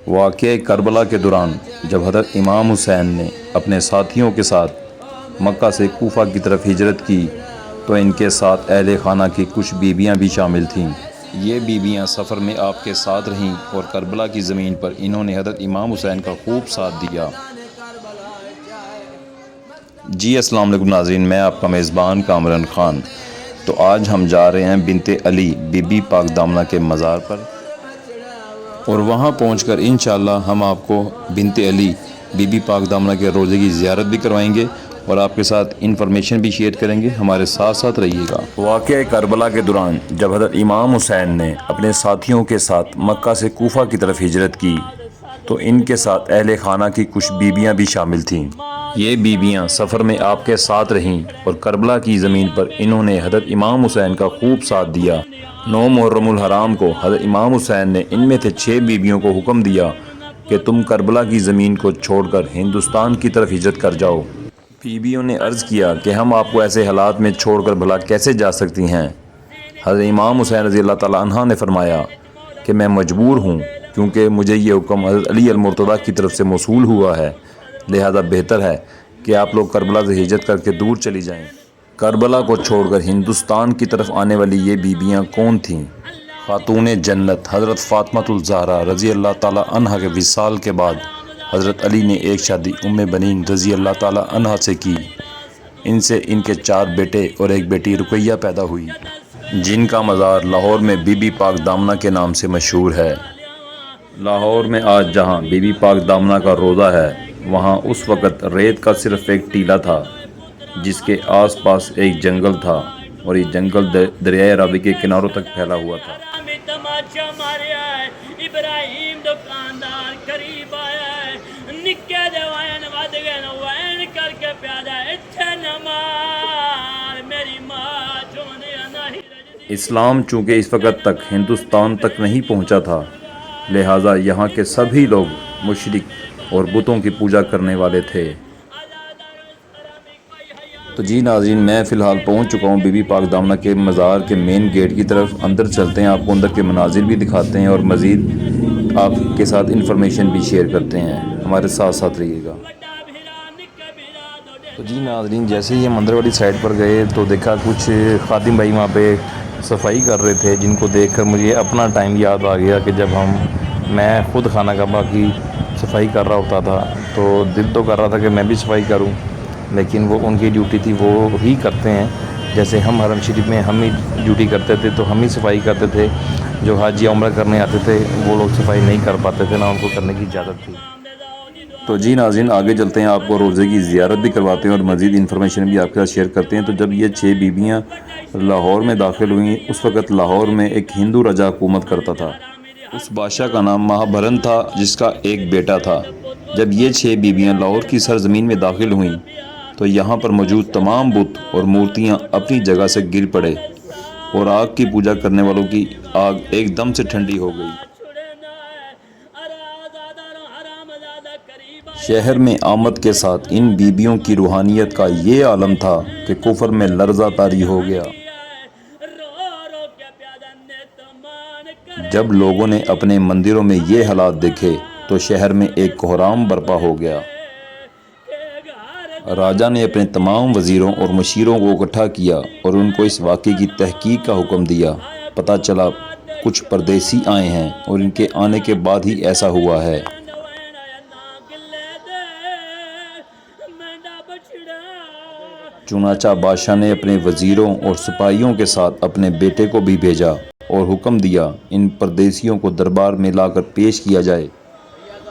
واقعہ کربلا کے دوران جب حضرت امام حسین نے اپنے ساتھیوں کے ساتھ مکہ سے کوفہ کی طرف ہجرت کی تو ان کے ساتھ اہل خانہ کی کچھ بیویاں بھی شامل تھیں۔ یہ بیویاں سفر میں آپ کے ساتھ رہیں اور کربلا کی زمین پر انہوں نے حضرت امام حسین کا خوب ساتھ دیا۔ جی السلام علیکم ناظرین، میں آپ کا میزبان کامران خان۔ تو آج ہم جا رہے ہیں بنت علی بی بی پاک دامنہ کے مزار پر، اور وہاں پہنچ کر انشاءاللہ ہم آپ کو بنت علی بی بی پاک دامنہ کے روضے کی زیارت بھی کروائیں گے اور آپ کے ساتھ انفارمیشن بھی شیئر کریں گے۔ ہمارے ساتھ ساتھ رہیے گا۔ واقعہ کربلا کے دوران جب حضرت امام حسین نے اپنے ساتھیوں کے ساتھ مکہ سے کوفہ کی طرف ہجرت کی تو ان کے ساتھ اہل خانہ کی کچھ بیویاں بھی شامل تھیں۔ یہ بیویاں سفر میں آپ کے ساتھ رہیں اور کربلا کی زمین پر انہوں نے حضرت امام حسین کا خوب ساتھ دیا۔ 9 محرم الحرام کو حضرت امام حسین نے ان میں سے 6 بیویوں کو حکم دیا کہ تم کربلا کی زمین کو چھوڑ کر ہندوستان کی طرف ہجرت کر جاؤ۔ بیویوں نے عرض کیا کہ ہم آپ کو ایسے حالات میں چھوڑ کر بھلا کیسے جا سکتی ہیں؟ حضرت امام حسین رضی اللہ تعالیٰ عنہ نے فرمایا کہ میں مجبور ہوں، کیونکہ مجھے یہ حکم حضرت علی المرتضیٰ کی طرف سے موصول ہوا ہے، لہذا بہتر ہے کہ آپ لوگ کربلا سے ہجرت کر کے دور چلی جائیں۔ کربلا کو چھوڑ کر ہندوستان کی طرف آنے والی یہ بیویاں کون تھیں؟ خاتون جنت حضرت فاطمۃ الزہرا رضی اللہ تعالیٰ عنہ کے وصال کے بعد حضرت علی نے ایک شادی ام بنین رضی اللہ تعالیٰ عنہ سے کی۔ ان سے ان کے 4 بیٹے اور ایک بیٹی رقیہ پیدا ہوئی، جن کا مزار لاہور میں بی بی پاک دامنہ کے نام سے مشہور ہے۔ لاہور میں آج جہاں بی بی پاک دامنہ کا روضہ ہے، وہاں اس وقت ریت کا صرف ایک ٹیلہ تھا، جس کے آس پاس ایک جنگل تھا، اور یہ جنگل دریائے راوی کے کناروں تک پھیلا ہوا تھا۔ اسلام چونکہ اس وقت تک ہندوستان تک نہیں پہنچا تھا، لہٰذا یہاں کے سبھی لوگ مشرک اور بتوں کی پوجا کرنے والے تھے۔ تو جی ناظرین، میں فی الحال پہنچ چکا ہوں بی بی پاک دامنہ کے مزار کے مین گیٹ کی طرف۔ اندر چلتے ہیں، آپ کو اندر کے مناظر بھی دکھاتے ہیں اور مزید آپ کے ساتھ انفارمیشن بھی شیئر کرتے ہیں۔ ہمارے ساتھ ساتھ رہیے گا۔ تو جی ناظرین، جیسے ہی ہم اندر والی سائڈ پر گئے تو دیکھا کچھ خادم بھائی وہاں پہ صفائی کر رہے تھے، جن کو دیکھ کر مجھے اپنا ٹائم یاد آ گیا کہ جب میں خود خانہ کعبہ کی صفائی کر رہا ہوتا تھا، تو دل تو کر رہا تھا کہ میں بھی صفائی کروں، لیکن وہ ان کی ڈیوٹی تھی، وہ ہی کرتے ہیں۔ جیسے ہم حرم شریف میں ہم ہی ڈیوٹی کرتے تھے تو ہم ہی صفائی کرتے تھے، جو حج یا عمرہ کرنے آتے تھے وہ لوگ صفائی نہیں کر پاتے تھے، نہ ان کو کرنے کی اجازت تھی۔ تو جی ناظرین، آگے چلتے ہیں، آپ کو روضے کی زیارت بھی کرواتے ہیں اور مزید انفارمیشن بھی آپ کے ساتھ شیئر کرتے ہیں۔ تو جب یہ 6 بیویاں لاہور میں داخل ہوئیں، اس وقت لاہور میں ایک ہندو راجا حکومت کرتا تھا۔ اس بادشاہ کا نام مہابھرن تھا، جس کا ایک بیٹا تھا۔ جب یہ 6 بیویاں لاہور کی سرزمین میں داخل ہوئیں تو یہاں پر موجود تمام بت اور مورتیاں اپنی جگہ سے گر پڑے اور آگ کی پوجا کرنے والوں کی آگ ایک دم سے ٹھنڈی ہو گئی۔ شہر میں آمد کے ساتھ ان بیویوں کی روحانیت کا یہ عالم تھا کہ کفر میں لرزہ طاری ہو گیا۔ جب لوگوں نے اپنے مندروں میں یہ حالات دیکھے تو شہر میں ایک کوہرام برپا ہو گیا۔ راجا نے اپنے تمام وزیروں اور مشیروں کو اکٹھا کیا اور ان کو اس واقعے کی تحقیق کا حکم دیا۔ پتہ چلا کچھ پردیسی آئے ہیں اور ان کے آنے کے بعد ہی ایسا ہوا ہے۔ چنانچہ بادشاہ نے اپنے وزیروں اور سپاہیوں کے ساتھ اپنے بیٹے کو بھی بھیجا اور حکم دیا ان پردیسیوں کو دربار میں لا کر پیش کیا جائے۔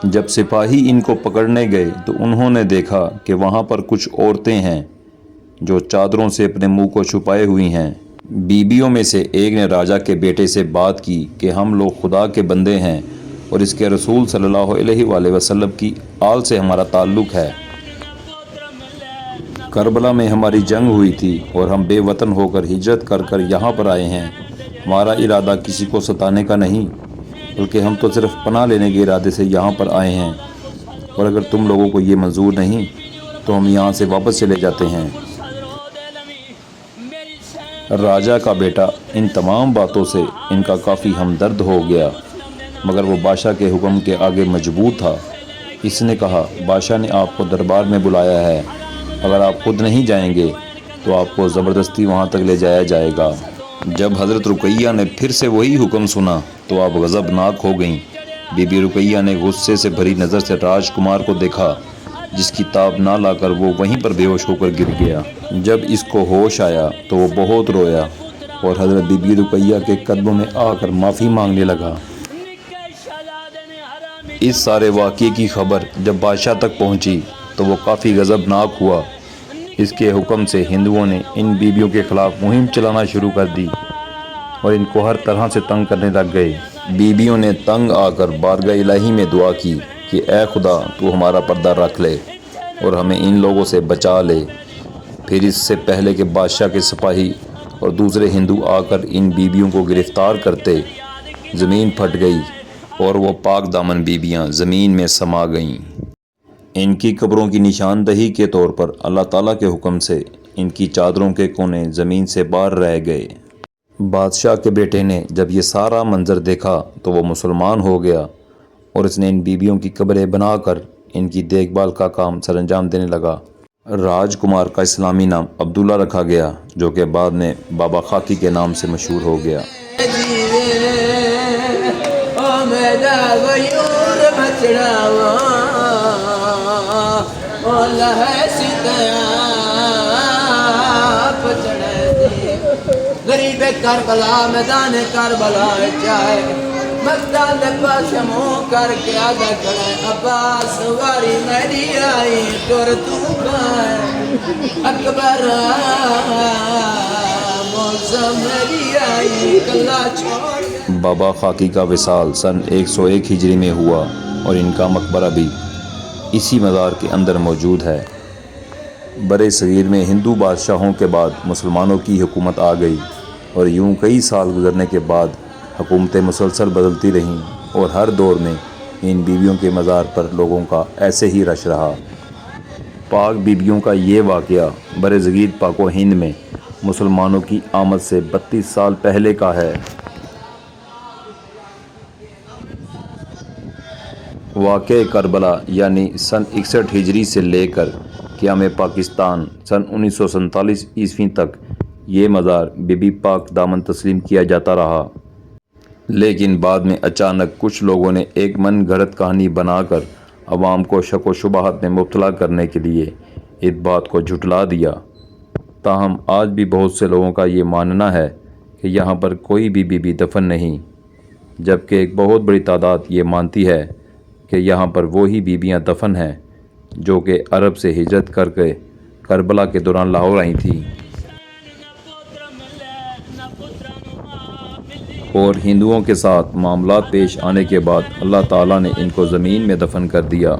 جب سپاہی ان کو پکڑنے گئے تو انہوں نے دیکھا کہ وہاں پر کچھ عورتیں ہیں جو چادروں سے اپنے منہ کو چھپائے ہوئی ہیں۔ بیویوں میں سے ایک نے راجا کے بیٹے سے بات کی کہ ہم لوگ خدا کے بندے ہیں اور اس کے رسول صلی اللہ علیہ وآلہ وسلم کی آل سے ہمارا تعلق ہے۔ کربلا میں ہماری جنگ ہوئی تھی اور ہم بے وطن ہو کر ہجرت کر کر یہاں پر آئے ہیں۔ ہمارا ارادہ کسی کو ستانے کا نہیں، بلکہ ہم تو صرف پناہ لینے کے ارادے سے یہاں پر آئے ہیں، اور اگر تم لوگوں کو یہ منظور نہیں تو ہم یہاں سے واپس چلے جاتے ہیں۔ راجا کا بیٹا ان تمام باتوں سے ان کا کافی ہمدرد ہو گیا مگر وہ بادشاہ کے حکم کے آگے مجبور تھا۔ اس نے کہا بادشاہ نے آپ کو دربار میں بلایا ہے، اگر آپ خود نہیں جائیں گے تو آپ کو زبردستی وہاں تک لے جایا جائے گا۔ جب حضرت رقیہ نے پھر سے وہی حکم سنا تو آپ غضبناک ہو گئیں۔ بی بی رقیہ نے غصے سے بھری نظر سے راجکمار کو دیکھا، جس کی تاب نہ لا کر وہ وہیں پر بے ہوش ہو کر گر گیا۔ جب اس کو ہوش آیا تو وہ بہت رویا اور حضرت بی بی رقیہ کے قدموں میں آ کر معافی مانگنے لگا۔ اس سارے واقعے کی خبر جب بادشاہ تک پہنچی تو وہ کافی غضبناک ہوا۔ اس کے حکم سے ہندوؤں نے ان بیبیوں کے خلاف مہم چلانا شروع کر دی اور ان کو ہر طرح سے تنگ کرنے لگ گئے۔ بیبیوں نے تنگ آ کر بارگاہ الہی میں دعا کی کہ اے خدا تو ہمارا پردہ رکھ لے اور ہمیں ان لوگوں سے بچا لے۔ پھر اس سے پہلے کہ بادشاہ کے سپاہی اور دوسرے ہندو آ کر ان بیبیوں کو گرفتار کرتے، زمین پھٹ گئی اور وہ پاک دامن بیبیاں زمین میں سما گئیں۔ ان کی قبروں کی نشاندہی کے طور پر اللہ تعالیٰ کے حکم سے ان کی چادروں کے کونے زمین سے باہر رہ گئے۔ بادشاہ کے بیٹے نے جب یہ سارا منظر دیکھا تو وہ مسلمان ہو گیا اور اس نے ان بیبیوں کی قبریں بنا کر ان کی دیکھ بھال کا کام سر انجام دینے لگا۔ راجکمار کا اسلامی نام عبداللہ رکھا گیا، جو کہ بعد میں بابا خاکی کے نام سے مشہور ہو گیا۔ غریب کربلا میدان کربلا چاہے مقدال پاس منہ کر کے آدھا کھڑے عباس واری میری آئی ٹور تو گائے اکبر موزم میری آئی کلا چھوڑ۔ بابا خاکی کا وصال سن 101 ہجری میں ہوا اور ان کا مقبرہ بھی اسی مزار کے اندر موجود ہے۔ برِ صغیر میں ہندو بادشاہوں کے بعد مسلمانوں کی حکومت آ گئی اور یوں کئی سال گزرنے کے بعد حکومتیں مسلسل بدلتی رہیں اور ہر دور میں ان بیویوں کے مزار پر لوگوں کا ایسے ہی رش رہا۔ پاک بیبیوں کا یہ واقعہ برِ صغیر پاک و ہند میں مسلمانوں کی آمد سے 32 سال پہلے کا ہے۔ واقعہ کربلا یعنی سن 61 ہجری سے لے کر قیام پاکستان سن 1947 عیسوی تک یہ مزار بی بی پاک دامن تسلیم کیا جاتا رہا، لیکن بعد میں اچانک کچھ لوگوں نے ایک من گھڑت کہانی بنا کر عوام کو شک و شبہات میں مبتلا کرنے کے لیے اس بات کو جھٹلا دیا۔ تاہم آج بھی بہت سے لوگوں کا یہ ماننا ہے کہ یہاں پر کوئی بھی بیوی دفن نہیں، جبکہ ایک بہت بڑی تعداد یہ مانتی ہے کہ یہاں پر وہی بیویاں دفن ہیں جو کہ عرب سے ہجرت کر کے کربلا کے دوران لاہور آئی تھیں اور ہندوؤں کے ساتھ معاملات پیش آنے کے بعد اللہ تعالیٰ نے ان کو زمین میں دفن کر دیا۔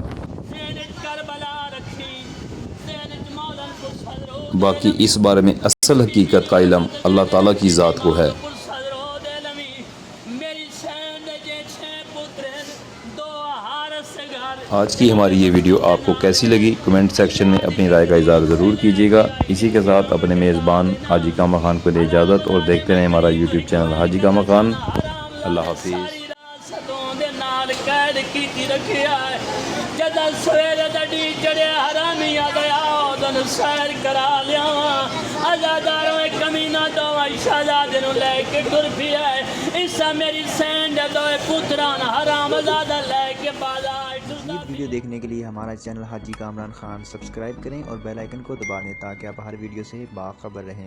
باقی اس بارے میں اصل حقیقت کا علم اللہ تعالیٰ کی ذات کو ہے۔ آج کی ہماری یہ ویڈیو آپ کو کیسی لگی کمنٹ سیکشن میں اپنی رائے کا اظہار ضرور کیجیے گا۔ اسی کے ساتھ اپنے میزبان حاجی کامران خان کو دے اجازت اور دیکھتے رہیں ہمارا یوٹیوب چینل حاجی کامران خان۔ اللہ حافظ۔ جدا سویرے دڑی جڑے حرامی آ گیا دن سیر کرا لیا آزاداروں کمینہ دو شہزادے نو لے کے ٹر پیا اسا میری سینڈ دو پتران حرام زادہ لے کے بازار۔ مزید ویڈیو دیکھنے کے لیے ہمارا چینل حاجی کامران خان سبسکرائب کریں اور بیل آئیکن کو دبا دیں تاکہ آپ ہر ویڈیو سے باخبر رہیں۔